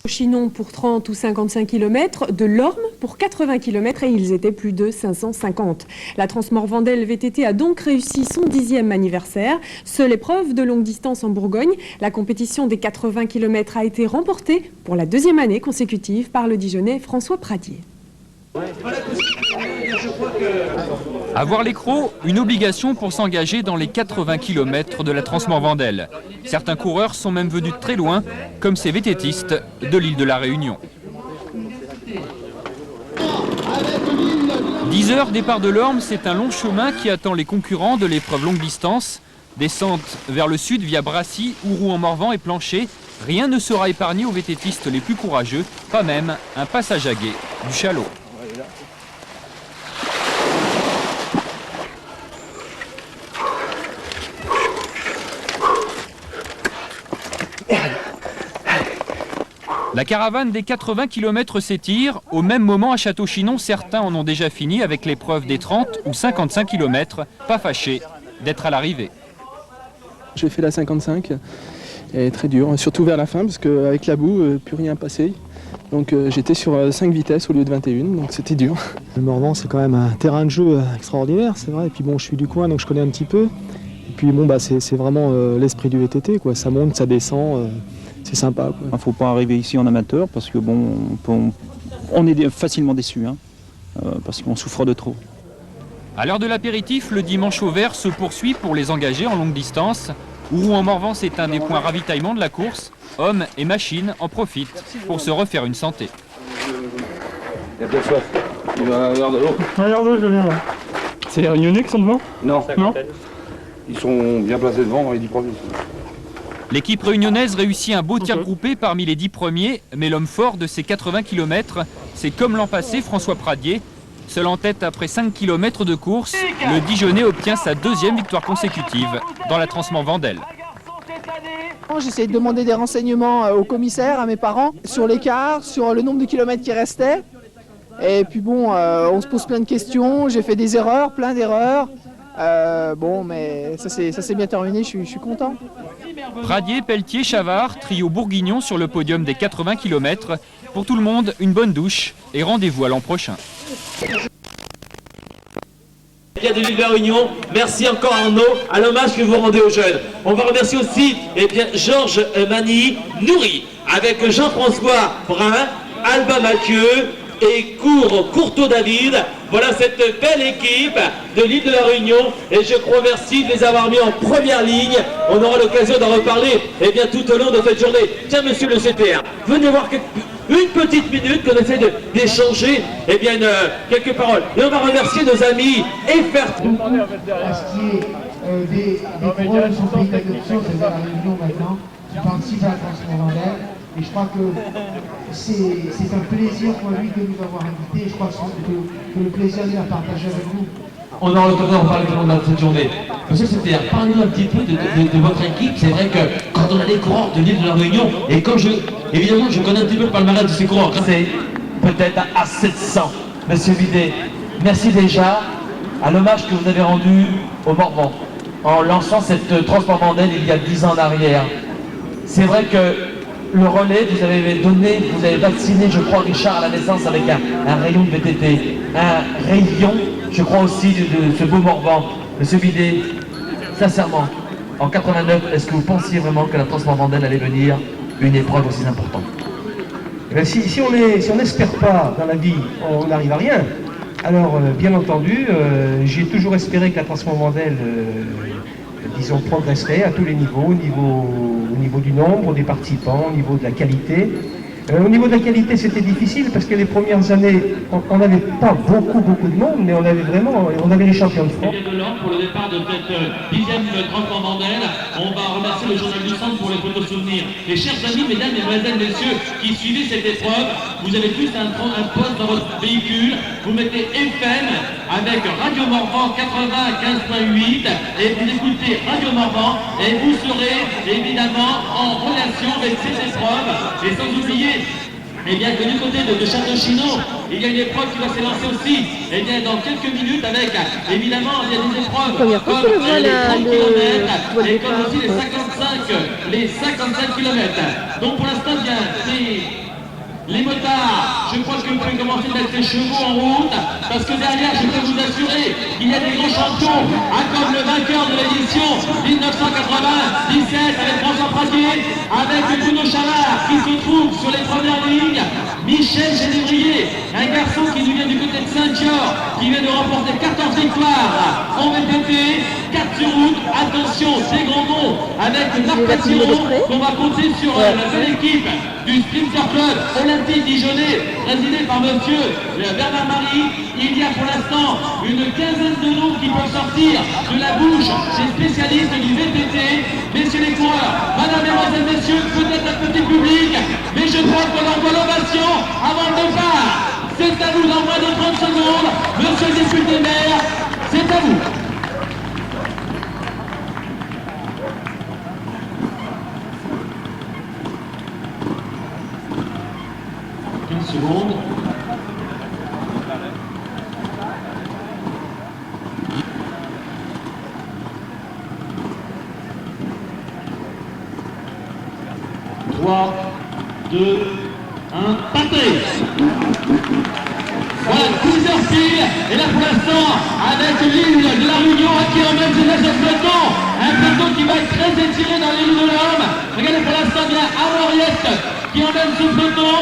Chinon pour 30 ou 55 km, de l'Orme pour 80 km et ils étaient plus de 550. La Transmorvandelle VTT a donc réussi son 10e anniversaire. Seule épreuve de longue distance en Bourgogne, la compétition des 80 km a été remportée pour la 2e année consécutive par le Dijonnais François Pradier. Avoir l'écrou, une obligation pour s'engager dans les 80 km de la Transmorvandelle. Certains coureurs sont même venus de très loin, comme ces vététistes de l'île de la Réunion. 10 heures départ de l'Orme, c'est un long chemin qui attend les concurrents de l'épreuve longue distance. Descente vers le sud via Brassy, Ouroux-en-Morvan et Plancher. Rien ne sera épargné aux vététistes les plus courageux, pas même un passage à gué du Chalot. La caravane des 80 km s'étire. Au même moment, à Château-Chinon, certains en ont déjà fini avec l'épreuve des 30 ou 55 km. Pas fâchés d'être à l'arrivée. J'ai fait la 55, et très dur, surtout vers la fin, parce qu'avec la boue, plus rien passait. Donc j'étais sur 5 vitesses au lieu de 21, donc c'était dur. Le Morvan, c'est quand même un terrain de jeu extraordinaire, c'est vrai. Et puis bon, je suis du coin, donc je connais un petit peu. Et puis bon, bah, c'est vraiment l'esprit du VTT, quoi. Ça monte, ça descend. C'est sympa. Il ne faut pas arriver ici en amateur parce que bon, on est facilement déçu, hein, parce qu'on souffre de trop. À l'heure de l'apéritif, le dimanche au vert se poursuit pour les engagés en longue distance. Ouroux-en-Morvan, c'est un des points ravitaillement de la course. Hommes et machines en profitent pour se refaire une santé. Il y a bien soif. Il va avoir de l'eau. Regarde, je viens là. C'est les Réunionnais qui sont devant? Non. Non. Ils sont bien placés devant dans les 10 premiers. L'équipe réunionnaise réussit un beau tir groupé parmi les 10 premiers, mais l'homme fort de ces 80 km, c'est comme l'an passé François Pradier. Seul en tête après 5 km de course, le Dijonnais obtient sa 2e victoire consécutive dans la Transmorvandelle. J'ai essayé de demander des renseignements au commissaire, à mes parents, sur l'écart, sur le nombre de kilomètres qui restaient. Et puis bon, on se pose plein de questions, j'ai fait des erreurs, plein d'erreurs. Bon, mais ça s'est bien terminé, je suis content. Pradier, Pelletier, Chavard, trio bourguignon sur le podium des 80 km. Pour tout le monde, une bonne douche et rendez-vous à l'an prochain. Bien de l'île de la Réunion, merci encore Arnaud à l'hommage que vous rendez aux jeunes. On va remercier aussi Georges Mani Nourri avec Jean-François Brun, Alba Mathieu et Courteau David. Voilà cette belle équipe de l'île de la Réunion et je crois merci de les avoir mis en première ligne. On aura l'occasion d'en reparler tout au long de cette journée. Tiens monsieur le CPR, venez voir une petite minute qu'on essaie d'échanger quelques paroles. Et on va remercier nos amis Eiffert. Ce qui est des coureurs qui sont pays d'adoption, c'est la Réunion maintenant, qui participent à la Transmorvandelle. Et je crois que c'est un plaisir pour lui de nous avoir invités. Je crois que le plaisir est à partager avec nous. On aura l'occasion d'en parler tout au long de cette journée. Monsieur le CPR, parlez-nous un petit peu de votre équipe. C'est vrai que quand on a des coureurs de l'île de la Réunion, et comme évidemment je connais un petit peu le palmarès de ces coureurs. C'est peut-être à 700. Monsieur Bidet, merci déjà à l'hommage que vous avez rendu au Morvan en lançant cette Transmorvandelle il y a 10 ans en arrière. C'est vrai que le relais, vous avez vacciné, je crois, Richard à la naissance avec un rayon de VTT, un rayon, je crois aussi, de ce beau Morvan. Monsieur Bidet, sincèrement, en 89, est-ce que vous pensiez vraiment que la Transmorvandelle allait venir une épreuve aussi importante? Si on n'espère pas dans la vie, on n'arrive à rien. Alors, bien entendu, j'ai toujours espéré que la Transmorvandelle disons, progresserait à tous les niveaux, au niveau du nombre des participants, au niveau de la qualité. Au niveau de la qualité, c'était difficile parce que les premières années, on n'avait pas beaucoup de monde, mais on avait les champions de France. Pour le départ de cette 10e Transmorvandelle, on va remercier le journal du centre pour les photos souvenirs. Et chers amis, mesdames, mesdemoiselles, messieurs, qui suivez cette épreuve, vous avez tous un poste dans votre véhicule, vous mettez FM avec Radio Morvan 95.8 et vous écoutez Radio Morvan et vous serez évidemment en relation avec cette épreuve. Et sans oublier que du côté de Château-Chinon, il y a une épreuve qui va s'élancer aussi, dans quelques minutes avec, évidemment, il y a des épreuves comme les 30 km et comme aussi les 55 km. Donc pour l'instant, Les motards, je crois que vous pouvez commencer à mettre les chevaux en route, parce que derrière, je peux vous assurer qu'il y a des grands champions, comme le vainqueur de l'édition 1997 avec François Pradier, avec Bruno Chavard qui se trouve sur les premières lignes, Michel Génévrier, un garçon qui nous vient du côté de Saint-Dior, qui vient de remporter 14 victoires en VTT, 4 sur route, attention, c'est grand nom, avec Marc Patiron, qu'on va compter sur la belle équipe du Sprinter Club Olympique Dijonais, présidé par monsieur Bernard Marie. Il y a pour l'instant une quinzaine de noms qui peuvent sortir de la bouche des spécialistes du VTT. Messieurs les coureurs, madame, mesdemoiselles, messieurs, peut-être un petit public, mais je crois qu'on envoie l'ovation avant le départ. C'est à vous dans moins de 30 secondes. Monsieur le député maire, c'est à vous. 15 secondes. Trois, deux, un, partez. Voilà, 10 heures pile, et là pour l'instant, avec l'île de la Réunion qui emmène ses ce peloton, un peloton qui va être très étiré dans l'île de l'Homme. Regardez pour l'instant, il y a Amoriette qui emmène ce peloton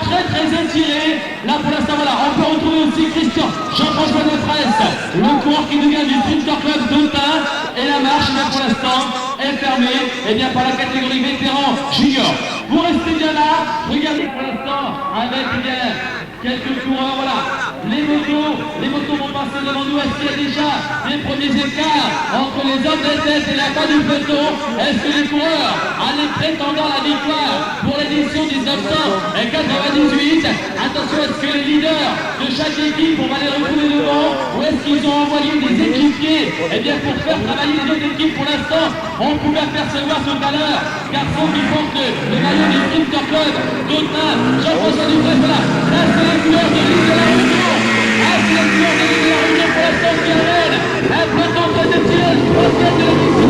très étiré. Là pour l'instant, voilà, on peut retrouver aussi Christian Jean-François Defresse, le coureur qui nous vient du Sprinter Club d'Autun, et la marche, là pour l'instant, est fermée, et bien par la catégorie vétéran junior. Vous restez bien là, regardez pour l'instant, avec bien quelques coureurs, voilà. Les motos vont passer devant nous. Est-ce qu'il y a déjà les premiers écarts entre les hommes de tête et la fin du peloton? Est-ce que les coureurs, les prétendants à la victoire pour l'édition 1998, attention, est-ce que les leaders de chaque équipe, on va les retrouver devant, ou est-ce qu'ils ont envoyé des équipiers, eh bien pour faire travailler les autres équipes? Pour l'instant, on pouvait apercevoir tout à l'heure garçon qui porte le maillot du Sprinter Club d'Autun, Jean-François Dupré, voilà, là c'est les couleurs de l'île de la Réunion. C'est le tour de l'île de la Réunion pour l'instant qui amène un peloton très étiré, le troisième de l'édition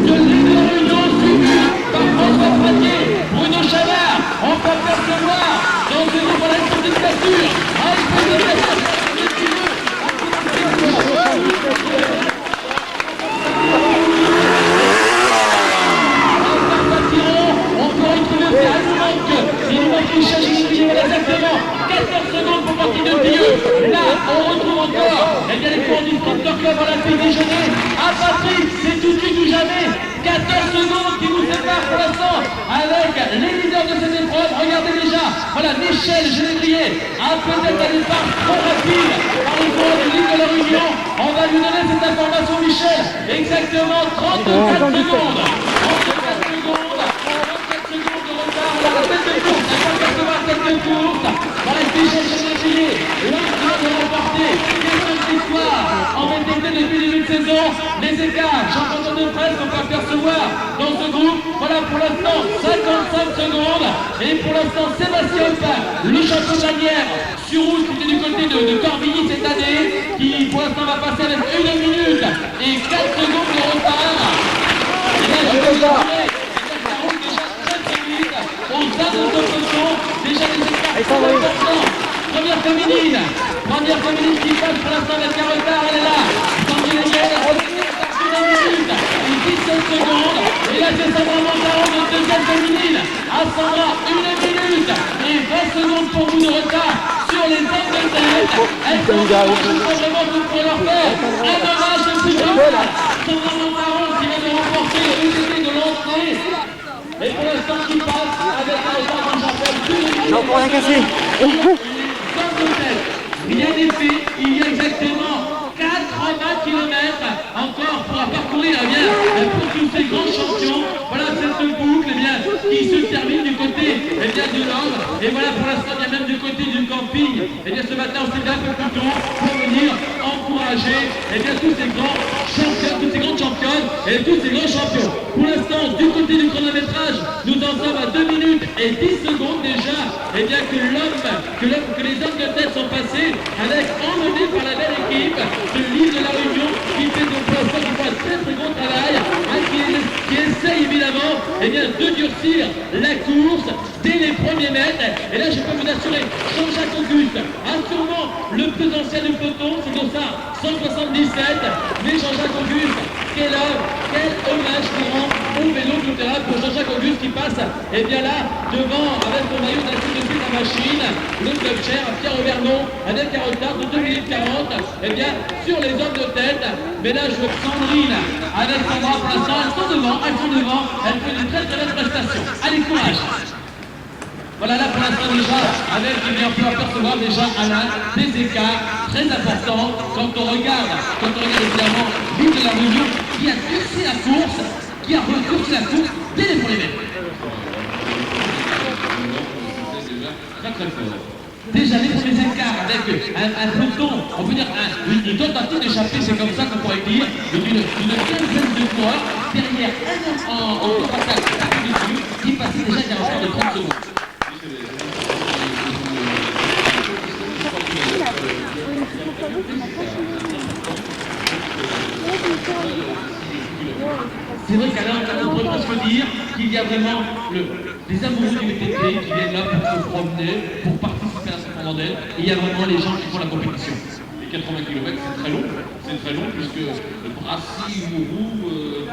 de l'île de la Réunion, suivi par François Pradier, Bruno Chavard. On peut apercevoir dans ce groupe à la candidature un peu de il manque Michel Génévrier, exactement 14 secondes pour partir de Dieu. Là, on retrouve encore les coureurs du Sprinter Club Olympique Dijonais. À Patrick, c'est tout de suite ou jamais. 14 secondes qui nous séparent pour l'instant avec les leaders de cette épreuve. Regardez déjà, voilà, Michel Génévrier a peut-être un départ trop rapide par les coureurs de l'île de la Réunion. On va lui donner cette information, Michel. Exactement 34 secondes. 34 secondes. On a la tête de course, on va percevoir la tête de course. Voilà, Michel Génévrier, l'entrain de remporter quelques victoires en VTT depuis le début de saison. Les écarts, Jean-François Defresse, on peut apercevoir dans ce groupe. Voilà, pour l'instant, 55 secondes. Et pour l'instant, Sébastien Hopin, le champion de la Nièvre, sur route, qui était du côté de Corbigny cette année, qui pour l'instant va passer avec 1 minute et 4 secondes de retard. Et là, je vais vous dire, au sein de notre peloton, déjà des écarts importants. Première féminine qui passe pour l'instant avec un retard, elle est là. Sandrine Hegel, 1 minute et 17 secondes. Et là c'est Sandra Montaro de deuxième féminine. À Sandra, 1 minute et 20 secondes pour vous de retard sur les hommes de tête. Elles sont vraiment tout pour leur faire. Un dommage de plus de Sandra Montaro qui vient de remporter le VTT de l'entrée. Et pour l'instant qui passe avec un retard dans le championnat. J'en pourrais rien casser. Rien n'est fait, il y a exactement 80 km encore pour parcourir pour tous ces grands champions. Voilà cette boucle qui se termine du côté de l'Homme. Et voilà pour l'instant il y a même du côté du camping. Et bien ce matin on s'est fait un peu plus tôt pour venir encourager tous ces grands champions, toutes ces grandes championnes et tous ces grands champions. Pour l'instant du côté du chronométrage, nous en sommes à 2 minutes et 10 secondes déjà. Et bien que les hommes de tête sont passés avec emmenés par la belle équipe de l'île de la Réunion qui fait donc pour l'instant un très gros travail, qui est eh bien, de durcir la course dès les premiers mètres. Et là, je peux vous assurer, Jean-Jacques Auguste a sûrement le plus ancien du peloton, c'est pour ça, 177. Mais Jean-Jacques Auguste, quel homme, quel hommage qu'il rend au vélo tout-terrain pour Jean-Jacques Auguste qui passe, et bien là, devant, avec son maillot d'acier depuis la machine, le club chair, Pierre Auvernon, avec un retard de 2 minutes 40, et bien, sur les hommes de tête. Mais là, je veux que Sandrine, avec Sandra, pour l'instant, elles sont devant, elles font une très très belle prestation. Allez, courage! Voilà, là pour l'instant déjà, avec, eh bien, on peut apercevoir déjà Alain des écarts très importants quand on regarde évidemment l'île de la Réunion qui a durci la course, qui a raccourci la course dès les premiers mètres. Très très fort. Déjà les premiers écarts avec un peloton, on peut dire une tentative d'échapper, c'est comme ça qu'on pourrait dire, d'une quinzaine de coureurs derrière un en contre-attaque qui passait déjà il y a un de 30 secondes. C'est vrai qu'Alain, on pourrait presque dire qu'il y a vraiment les amoureux du VTT qui viennent là pour se promener, pour participer à la Saint-Mandel, et il y a vraiment les gens qui font la compétition. Les 80 km, c'est très long, puisque Brassy, Mourou,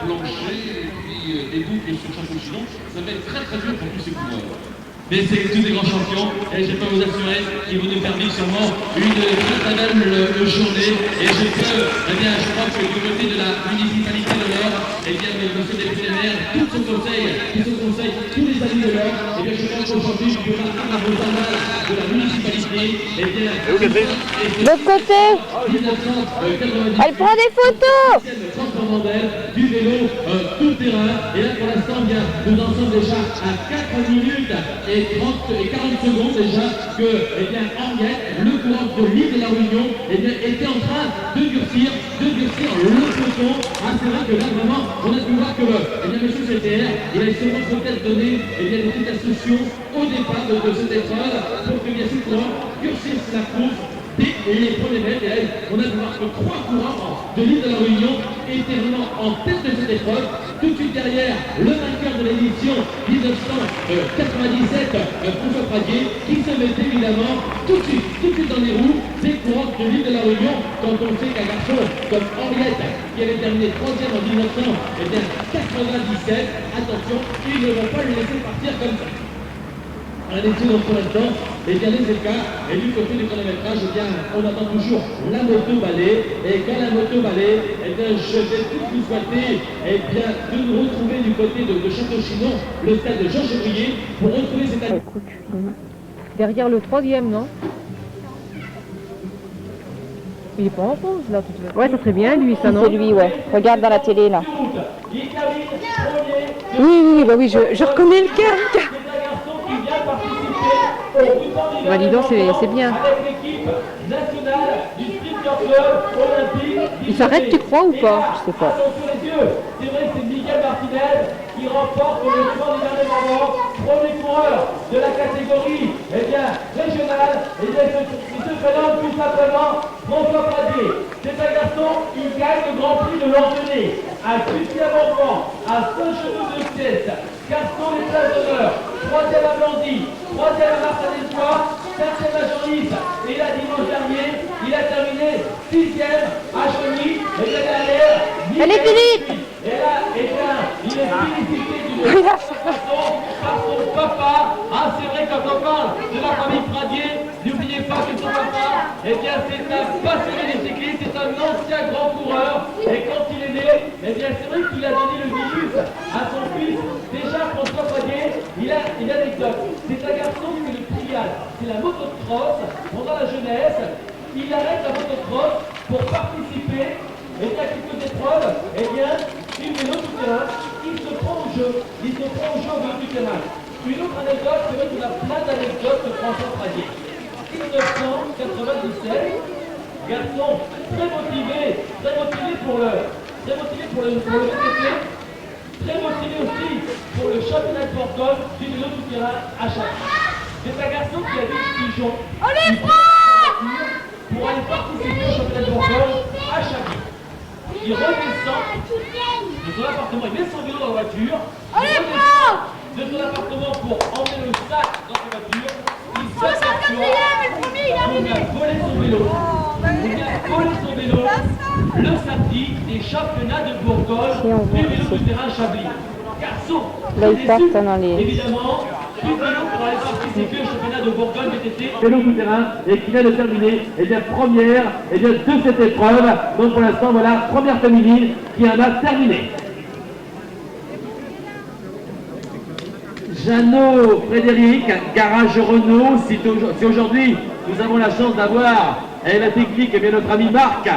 Blanchet, et puis des boucles sur chaque chaudron, ça va être très très dur pour tous ces coureurs. Mais c'est tous des grands champions, et je peux vous assurer qu'ils vont nous permettre sûrement une très très belle journée. Et je crois que du côté de la municipalité de l'Eure, eh bien, monsieur le député maire, tout son conseil, tous les amis de l'Eure, eh bien, je pense qu'aujourd'hui, je peux marquer dans vos annales de la municipalité, eh bien, de l'autre côté, elle prend des photos. Du vélo tout terrain, et là pour l'instant, bien, nous en sommes déjà à 4 minutes et 40 secondes déjà que, eh bien, Henriette, le coureur de l'île de la Réunion, eh bien, était en train de durcir le peloton. Ah, c'est vrai que là, vraiment, on a pu voir que, eh bien, monsieur CTR, il a sûrement peut-être donné, eh bien, des petites instructions au départ de cette épreuve pour que, bien sûr, le coureur durcisse la course dès les premiers mètres. Et là, on a pu voir que 3 coureurs de l'île de la Réunion étaient vraiment en tête de cette épreuve. Tout de suite derrière, le vainqueur de l'édition 1997, François Pradier, qui se mettait évidemment tout de suite dans les roues des coureurs de l'île de la Réunion, quand on sait qu'un garçon comme Henriette, qui avait terminé 3e en 1997, attention, ils ne vont pas le laisser partir comme ça. On a des tours pour l'instant, et bien les écarts, et du côté du chronométrage, eh bien, on attend toujours la moto-balai, et quand la moto-balai, eh bien, je vais tous vous souhaiter, eh bien, de nous retrouver du côté de Château-Chinon, le stade de Georges Brouillet, pour retrouver cette année. Derrière le 3e, non? Il est pas en pause là tout de suite. Ouais, ça serait bien lui, ça, non? C'est lui, ouais. Regarde dans la télé là. Oui, je reconnais le cas. Bah dis donc, c'est bien. Il s'arrête, tu crois, ou pas? Je sais pas. C'est vrai que c'est Miguel Martinez qui remporte le tour du dernier moment, premier coureur de la catégorie régionale. Et bien, il se présente tout simplement François Pradier. C'est un garçon qui gagne le Grand Prix de l'Antenay, à Bussy-à-Morvan, à Saint-Cheveux-de-Sieste, Carton les places d'honneur, 3e à Blandy, 3e à Martin-des-Bois, 5e à Genlis, et là, dimanche dernier, il a terminé 6e à Chauny, et là derrière, allez Philippe. et là, eh bien, il est félicité du par son papa. Ah, c'est vrai, quand on parle de la famille Pradier, n'oubliez pas que son papa, eh bien, c'est un passionné des cyclistes, c'est un ancien grand coureur, et quand il est né, eh bien, c'est vrai qu'il a donné le virus à son fils. Déjà, François Pradier, il a une anecdote. C'est un garçon qui fait le trial, c'est la motocross. Pendant la jeunesse, il arrête la motocross pour participer. Et à quelques épreuves, eh bien, il met l'autre terrain, il se prend au jeu au vélo du terrain. Une autre anecdote, c'est vrai qu'il a plein d'anecdotes de François Pradier. 1997, garçon très motivé pour le VTT, très motivé aussi pour le championnat de Bourgogne du vélo du terrain à Château. C'est un garçon qui a des pigeons pour aller participer au championnat de Bourgogne à Château. Il redescend de son appartement, il met son vélo dans la voiture, il redescend de son appartement pour emmener le sac dans sa voiture. Il Oh, c'est le quatrième, le premier, il est arrivé. a volé son vélo. Il a volé son vélo le samedi des championnats de Bourgogne du vélo de terrain Chablis. Garçon, Là, ils partent dans les... évidemment, tout vélo pour aller participer au championnat de Bourgogne VTT, vélo tout terrain, et qui vient de terminer, et bien première, et bien de cette épreuve. Donc pour l'instant, voilà, première féminine qui en a terminé. Jeannot Frédéric, garage Renault. Si aujourd'hui nous avons la chance d'avoir la technique, et bien notre ami Marc,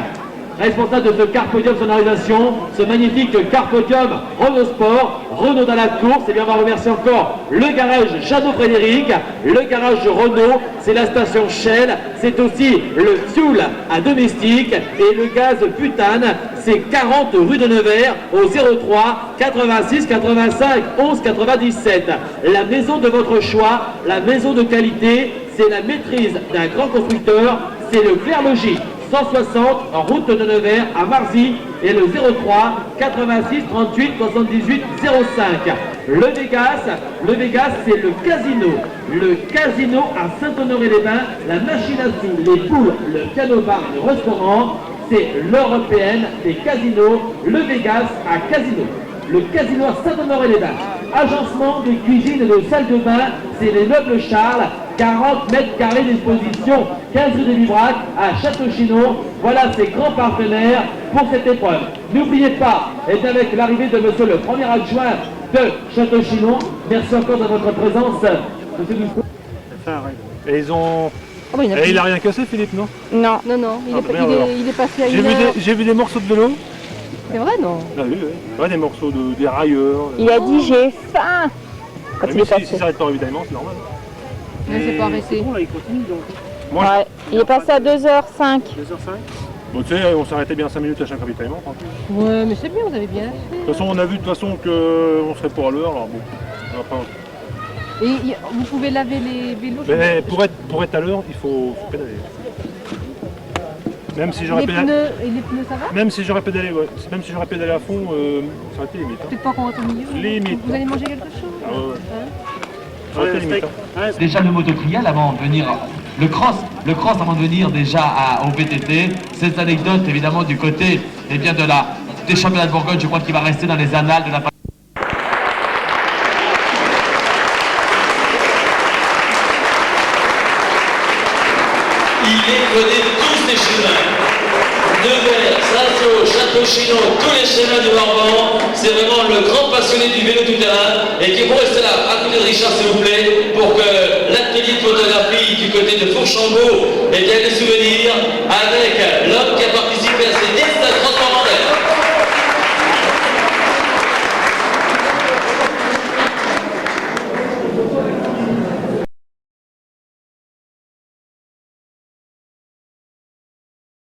responsable de ce car podium sonorisation, ce magnifique car podium Renault Sport, Renault dans la course, et bien on va remercier encore le garage Jeannot Frédéric, le garage Renault, c'est la station Shell, c'est aussi le fuel à domestique et le gaz butane, c'est 40 rue de Nevers au 03 86 85 11 97. La maison de votre choix, la maison de qualité, c'est la maîtrise d'un grand constructeur, c'est le Clerlogis 160 en route de Nevers à Marzy et le 03 86 38 78 05. Le Vegas c'est le casino à Saint-Honoré-les-Bains, la machine à sous, les poules, le canot-bar, le restaurant, c'est l'européenne des casinos, le Vegas à Casino. Le casino à Saint-Honoré-les-Bains. Agencement de cuisine et de salle de bain, c'est les meubles Charles, 40 mètres carrés d'exposition, 15 rue de Librac à Château-Chinon. Voilà ses grands partenaires pour cette épreuve. N'oubliez pas, et avec l'arrivée de monsieur le premier adjoint de Château-Chinon, merci encore de votre présence, monsieur Dussault. Et ils ont... Oh, bah, il a rien cassé, Philippe, non? Non. Non, il est passé à une heure. J'ai vu des morceaux de vélo. C'est vrai, non? Ah oui, oui. Ouais, des morceaux des railleurs. Il a dit j'ai faim. Quand il est Mais passé. si ça s'arrête pas évidemment, c'est normal. Mais c'est pas arrêté. Bon, là, il continue donc. Ouais, il est passé à 2h05. 2h05. Bon, tu sais, on s'arrêtait bien 5 minutes à chaque ravitaillement, tranquille. Ouais, mais c'est bien, vous avez bien fait. De toute façon, on a vu de toute façon qu'on serait pas à l'heure, alors bon. Enfin, Et vous pouvez laver les vélos? mais pour être à l'heure, il faut pédaler. Même si j'aurais pédalé. Et les pneus, ça va? Même si j'aurais pédalé, ouais. Même si j'aurais pédalé à fond, ça aurait été limite. Peut-être pas qu'on rentre au milieu. Limite. Vous allez manger quelque chose? Ah ouais, ouais. Hein? Ça aurait été limite. Hein. Déjà le mototrial avant de venir, le cross avant de venir déjà au VTT. Cette anecdote évidemment du côté bien des championnats de Bourgogne, je crois qu'il va rester dans les annales de la... Il est connu tous les chemins. Nevers, Saint-Saul, Château-Chinon, tous les chemins du Morvan. C'est vraiment le grand passionné du vélo tout terrain et qui vous rester là à côté de Richard s'il vous plaît pour que l'atelier de photographie du côté de Fourchambault ait bien des souvenirs avec